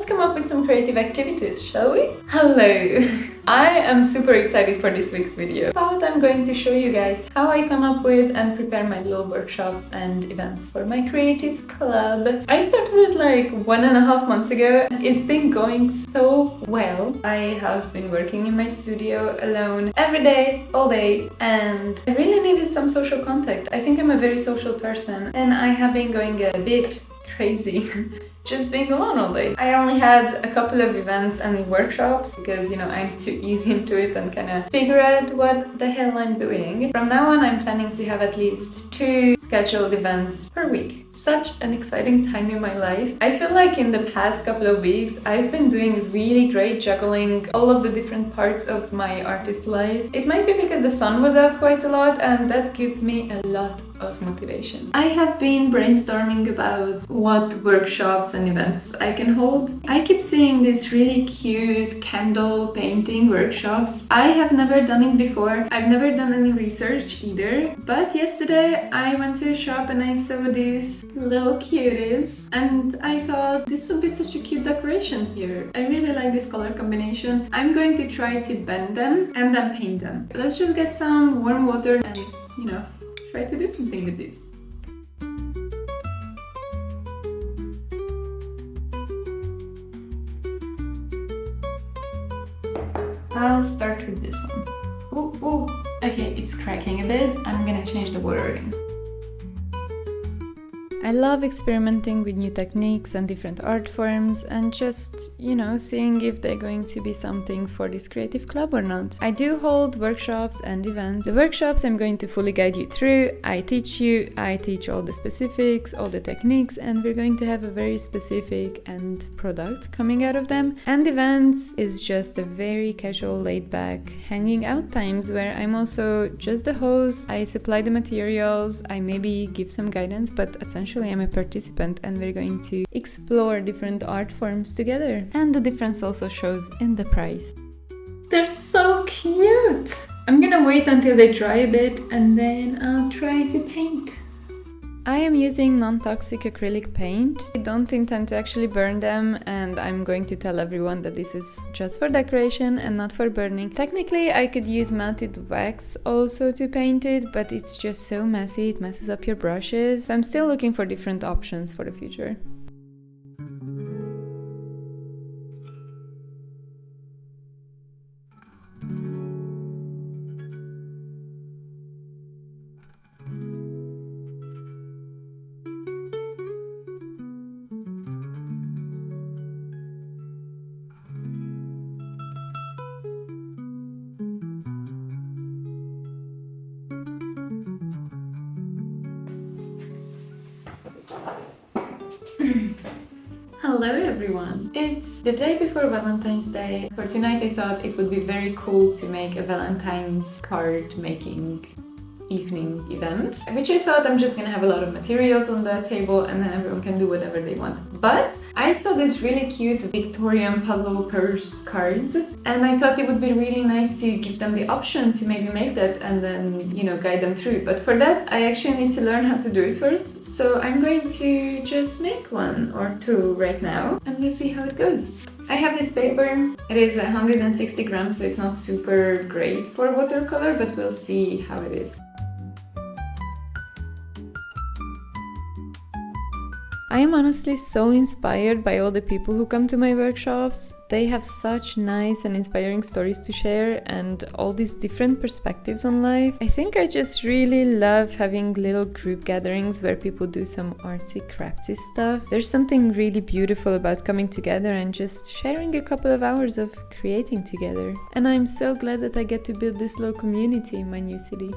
come up with some creative activities, shall we? Hello! I am super excited for this week's video. I'm going to show you guys how I come up with and prepare my little workshops and events for my creative club. I started it like 1.5 months ago. It's been going so well. I have been working in my studio alone every day, all day, and I really needed some social contact. I think I'm a very social person and I have been going a bit crazy just being alone all day. I only had a couple of events and workshops because, I need to ease into it and kind of figure out what the hell I'm doing. From now on, I'm planning to have at least 2 scheduled events per week. Such an exciting time in my life. I feel like in the past couple of weeks, I've been doing really great juggling all of the different parts of my artist life. It might be because the sun was out quite a lot and that gives me a lot of motivation. I have been brainstorming about what workshops and events I can hold. I keep seeing these really cute candle painting workshops. I have never done it before. I've never done any research either. But yesterday I went to a shop and I saw these little cuties and I thought this would be such a cute decoration here. I really like this color combination. I'm going to try to bend them and then paint them. Let's just get some warm water and, try to do something with this. I'll start with this one. Ooh, okay, it's cracking a bit. I'm gonna change the water again. I love experimenting with new techniques and different art forms and just, seeing if they're going to be something for this creative club or not. I do hold workshops and events. The workshops I'm going to fully guide you through. I teach all the specifics, all the techniques, and we're going to have a very specific end product coming out of them. And events is just a very casual, laid-back, hanging out times where I'm also just the host. I supply the materials, I maybe give some guidance, but essentially I'm a participant and we're going to explore different art forms together. And the difference also shows in the price. They're so cute! I'm gonna wait until they dry a bit and then I'll try to paint. I am using non-toxic acrylic paint. I don't intend to actually burn them and I'm going to tell everyone that this is just for decoration and not for burning. Technically, I could use melted wax also to paint it, but it's just so messy, it messes up your brushes. So I'm still looking for different options for the future. Hello everyone! It's the day before Valentine's Day. For tonight I thought it would be very cool to make a Valentine's card making evening event, which I thought I'm just gonna have a lot of materials on the table and then everyone can do whatever they want. But I saw this really cute Victorian puzzle purse cards and I thought it would be really nice to give them the option to maybe make that and then, guide them through. But for that, I actually need to learn how to do it first. So I'm going to just make 1 or 2 right now and we'll see how it goes. I have this paper. It is 160 grams, so it's not super great for watercolor, but we'll see how it is. I am honestly so inspired by all the people who come to my workshops. They have such nice and inspiring stories to share and all these different perspectives on life. I think I just really love having little group gatherings where people do some artsy crafty stuff. There's something really beautiful about coming together and just sharing a couple of hours of creating together. And I'm so glad that I get to build this little community in my new city.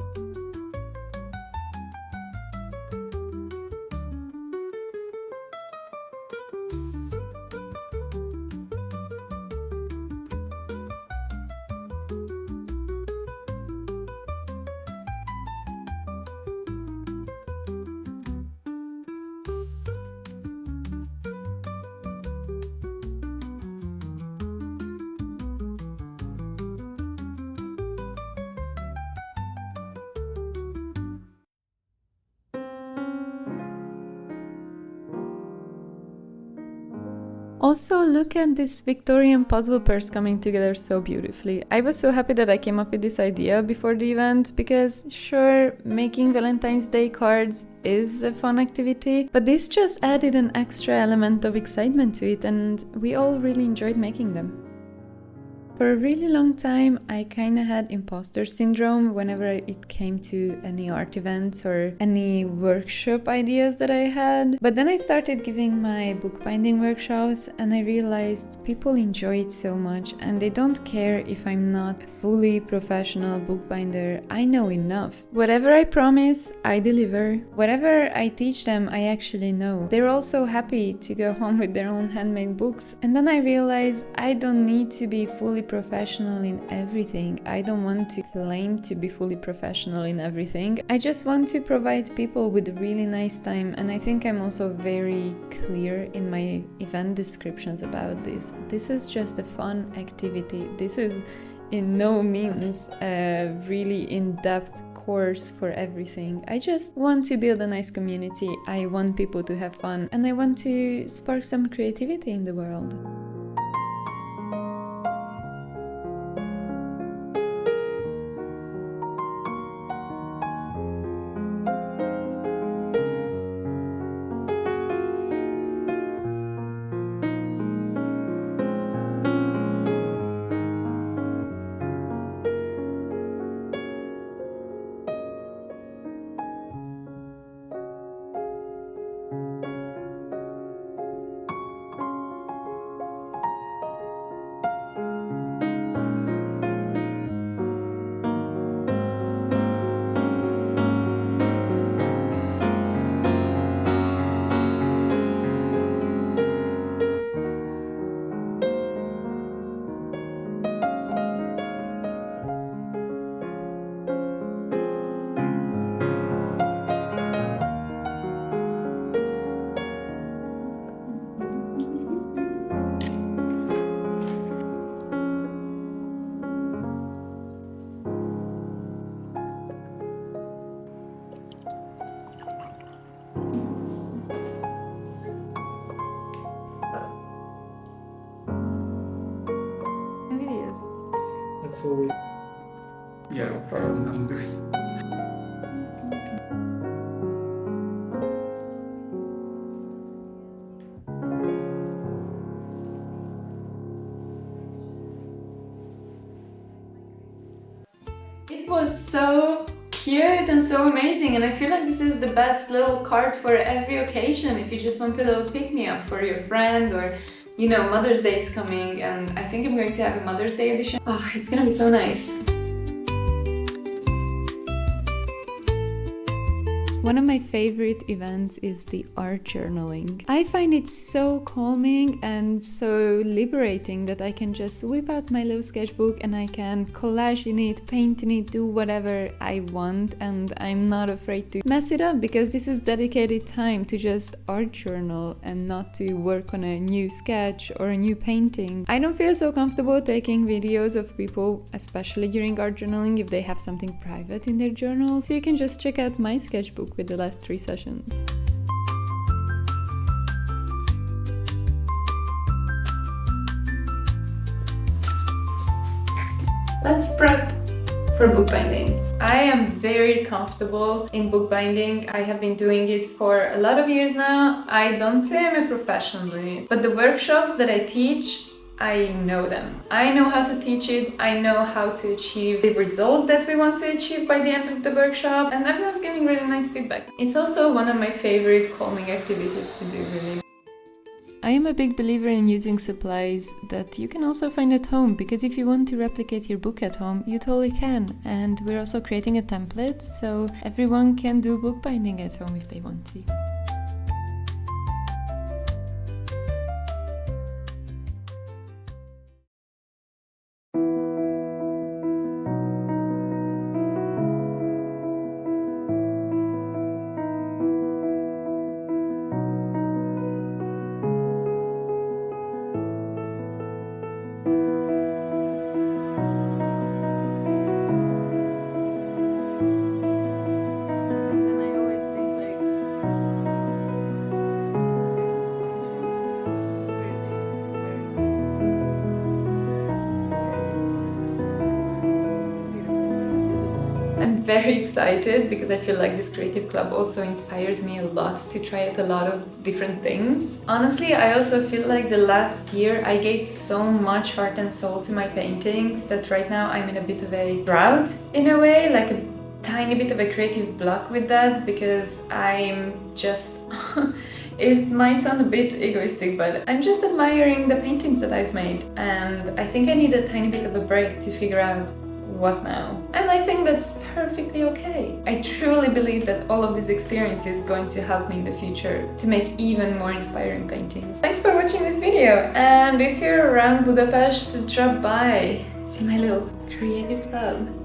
Also, look at this Victorian puzzle purse coming together so beautifully. I was so happy that I came up with this idea before the event because, sure, making Valentine's Day cards is a fun activity, but this just added an extra element of excitement to it, and we all really enjoyed making them. For a really long time, I kinda had imposter syndrome whenever it came to any art events or any workshop ideas that I had. But then I started giving my bookbinding workshops and I realized people enjoy it so much and they don't care if I'm not a fully professional bookbinder. I know enough. Whatever I promise, I deliver. Whatever I teach them, I actually know. They're also happy to go home with their own handmade books. And then I realized I don't need to be fully professional in everything. I don't want to claim to be fully professional in everything. I just want to provide people with a really nice time, and I think I'm also very clear in my event descriptions about this. This is just a fun activity. This is in no means a really in-depth course for everything. I just want to build a nice community. I want people to have fun, and I want to spark some creativity in the world. That's always. Yeah, probably I'm doing. It was so cute and so amazing, and I feel like this is the best little card for every occasion. If you just want a little pick-me-up for your friend, or you know, Mother's Day is coming and I think I'm going to have a Mother's Day edition. Oh, it's gonna be so nice. One of my favorite events is the art journaling. I find it so calming and so liberating that I can just whip out my little sketchbook and I can collage in it, paint in it, do whatever I want, and I'm not afraid to mess it up because this is dedicated time to just art journal and not to work on a new sketch or a new painting. I don't feel so comfortable taking videos of people, especially during art journaling, if they have something private in their journal, so you can just check out my sketchbook with the last 3 sessions. Let's prep for bookbinding. I am very comfortable in bookbinding. I have been doing it for a lot of years now. I don't say I'm a professional in it, but the workshops that I teach, I know them. I know how to teach it. I know how to achieve the result that we want to achieve by the end of the workshop, and everyone's giving really nice feedback. It's also one of my favorite calming activities to do, really. I am a big believer in using supplies that you can also find at home, because if you want to replicate your book at home, you totally can. And we're also creating a template so everyone can do bookbinding at home if they want to. I'm very excited because I feel like this creative club also inspires me a lot to try out a lot of different things. Honestly, I also feel like the last year I gave so much heart and soul to my paintings that right now I'm in a bit of a drought in a way, like a tiny bit of a creative block with that, because I'm just it might sound a bit egoistic, but I'm just admiring the paintings that I've made, and I think I need a tiny bit of a break to figure out what now. And I think that's perfectly okay. I truly believe that all of this experience is going to help me in the future to make even more inspiring paintings. Thanks for watching this video, and if you're around Budapest, drop by to my little creative club.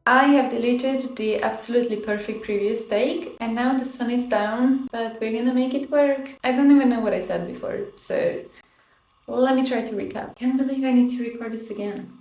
I have deleted the absolutely perfect previous take, and now the sun is down, but we're gonna make it work. I don't even know what I said before, so let me try to recap. Can't believe I need to record this again.